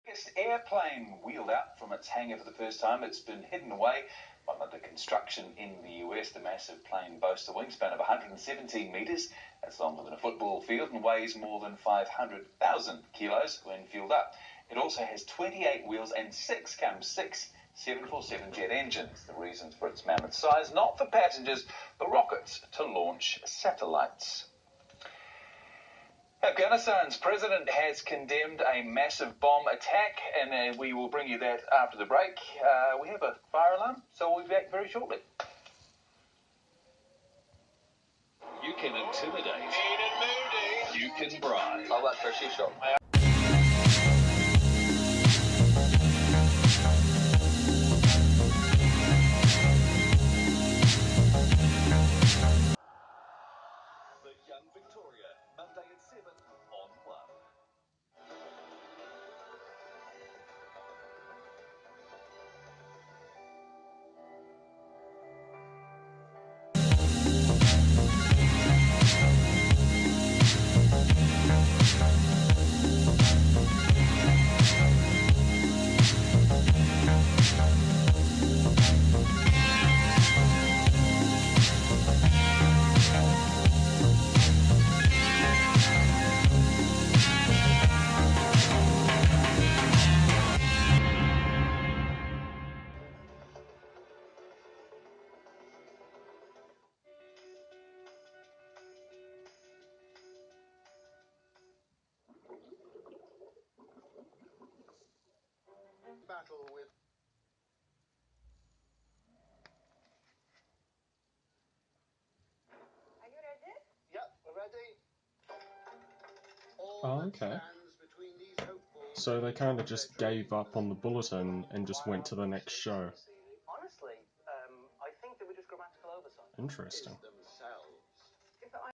This airplane wheeled out from its hangar for the first time. It's been hidden away while under construction in the US. The massive plane boasts a wingspan of 117 metres. That's longer than a football field and weighs more than 500,000 kilos when fueled up. It also has 28 wheels and six 747 jet engines. The reasons for its mammoth size, not for passengers, but rockets to launch satellites. Afghanistan's president has condemned a massive bomb attack, and we will bring you that after the break. We have a fire alarm, so we'll be back very shortly. You can intimidate. You can bribe. I'll work for a shoe shop. The Young Victoria, Monday at 7 on 1. Battle with. Are you ready? Yep, we're ready. All Oh, that okay. stands between these hopefuls So they kind of just gave up on the bulletin and just went to the next show. Honestly, I think they were just grammatical oversight. Interesting. is the